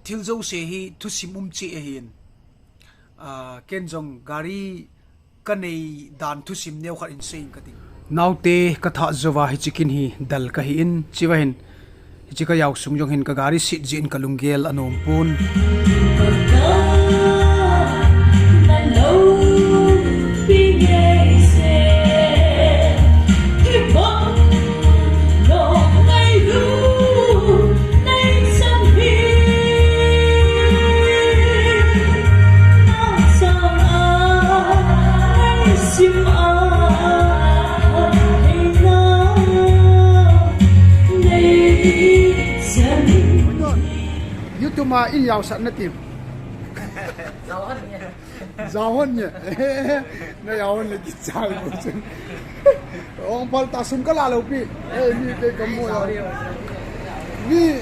thil zo se hi thu simum chi a hin ken jong gari kanei dan thu sim neu khat in sein ka ding naute ka tha zowa hi chikin hi dal ka hi in chiwahin hi chika yaw sung jong hin ka gari sit jin kalungel anom pun YouTube mà in giàu sẵn nó tìm giàu hơn nhỉ nó giàu hơn là cái sao của chúng ông Paul ta sung cái là lâu pi đi cái cầm mua rồi đi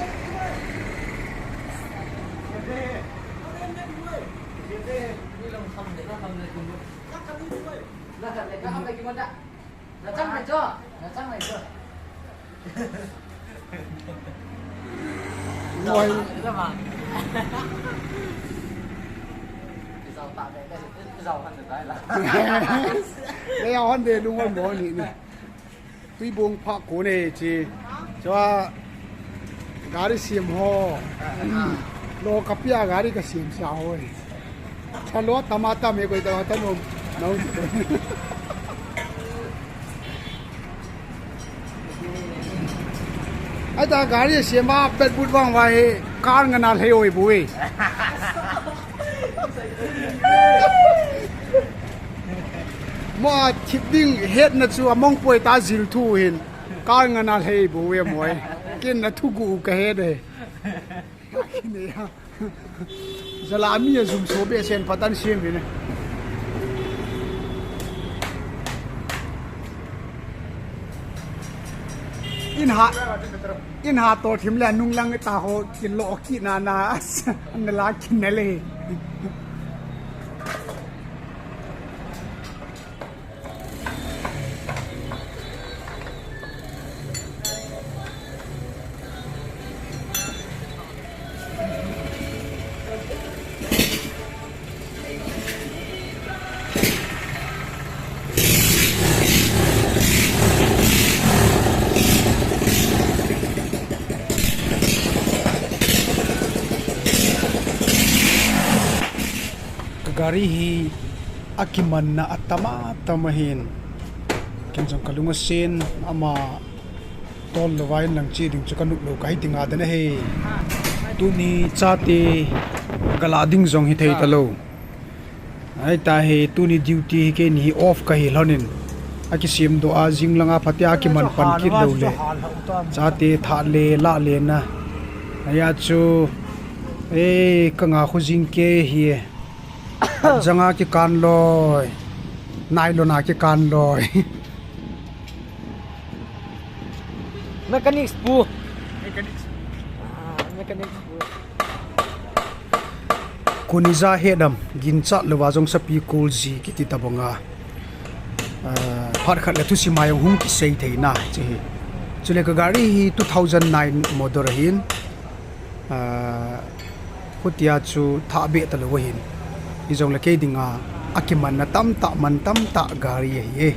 ngồi giàu hơn để đúng không bố nhỉ tuy buông phá cố này chỉ cho gari xiêm ho lo kapia gari cái xiêm sao rồi cho lo tamata mấy cái tamata nó nấu ai ta gari xiêm ba pet bút vang vai car ngân al hay oi bui mà chip ding hết na chu among poi ta zil thu hin car ngân al hay bui moi ken na thu gu ka he de ne ha zalami zum so be sen patan sim ne in ha to thim la nung lang ta ho kin lo ki na an la kin ne le gari hi akiman na atama tamahin kenjong kalunga sen ama tol lawain lang chi ding chukanuk lo kai tinga dana he tuni chate galading jong hi thei talo ai ta he tuni duty ke ni off ka hi lonin aki sim do a jing langa phatya ki man pan ki lo le chate tha le la le na aya chu e kanga khu jing ke hi janga ki kan loi nailona ki kan loi mechanics pu kuniza hedam gincha lewa jong sapi kul ji ki ti tabonga phar khat la thu simayong hum ki sei theina chi chule ka gari hi 2009 model hin hutia chu tha be ta lo hin izong la ke dinga akiman na tam ta gari ye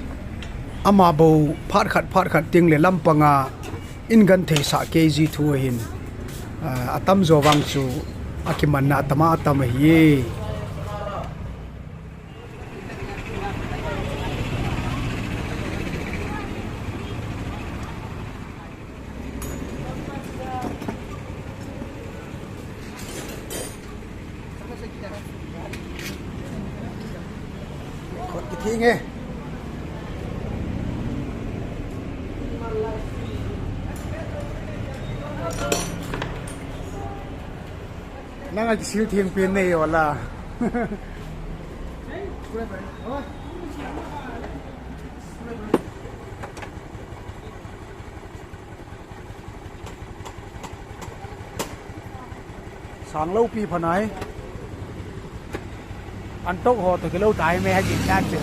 ama bo phar khat ting le lampanga ingan the sa kg thu hin atam zo wang chu akiman na tama tam ye thi nghe năng là siêu thiên pin này hoặc là sáng lâu pi phần ấy ăn tốt hồ từ cái lâu tại mẹ hay chuyện đan chuyện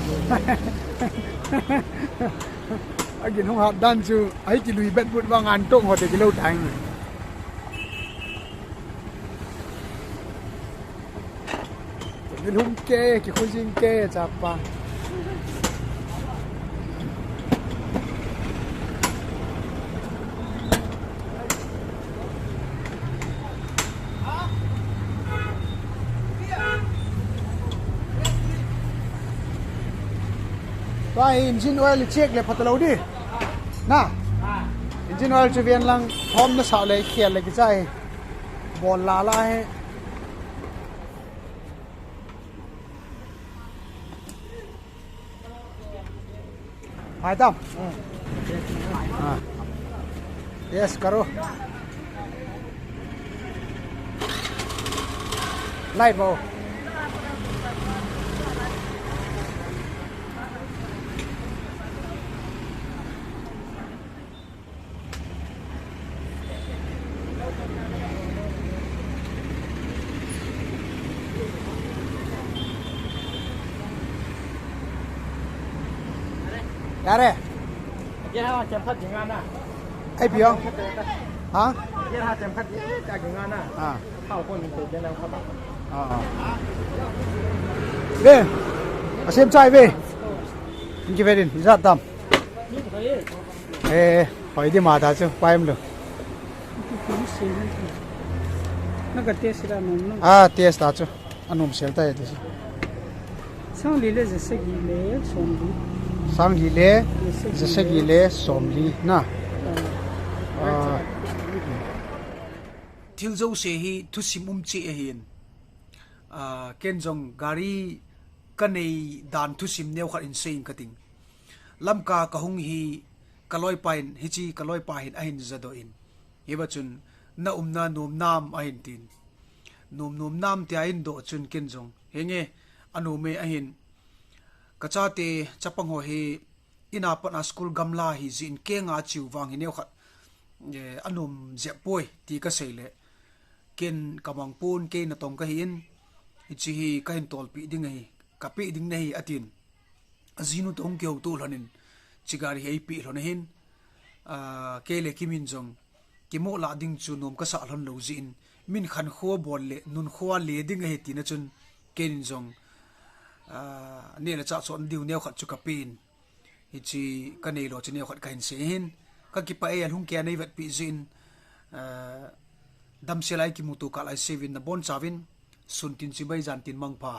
anh chuyện không học đan chứ ấy chỉ lùi bét bút vang ăn tốt hồ từ cái lâu tại Mình hung kê cái khối riêng kê chả pa Và engine oil check lại phát lâu đi na engine oil cho viên lang hôm nó sao lại khiển lại cái trái bồn lá la hay hai tâm yes karo light vào Dạ đây. Vậy ha chém phát những à? Ai biểu? Hả? Vậy ha chém phát cả những à? À. Hậu quân mình tự nhiên làm không? Về. Xem trai về. Mình về đi, ra tầm. Ê, hỏi đi mà ta chứ, quay em được. nó cái test ra nó À, test ta chứ. Anh không xem tay thế. sang lý là sẽ ghi lệ xong đi Sang ghi lệ, sẽ ghi lệ, xóm lý, na. Thil dâu xe hi, thu sim chị hiền. Ken dòng gari kan nei dan thu sim neu khat in sein kating. Lamka ka hung hi kaloi pain hi chi kaloi pa hin ahin zado in. Iba chun na umna nom nam ahin tin. Nom nam ti ahin do chun ken dòng. Henge anu me ahin kachate chapang ho he ina pana school gamla hi zin ke nga chiu wang hi neu khat anum je poi ti ka seile ken kamang pun ke na tong ka hin ichi hi ka hin tol pi ding hi ka pi ding nei atin azinu tong ke tu lanin chigari hei pi lon hin ke le kimin jong kimo la ding chu nom ka sa lon lo zin min khan kho bol le nun khwa le ding he ti na chun ken jong ne la cha chon diu neu khat chu ka pin ichi ka nei lo chu neu khat ka hin se hin ka ki pa e hung ke nei vet pi zin dam selai ki mutu ka lai sevin na bon chawin sun tin chi bai jan tin mang pa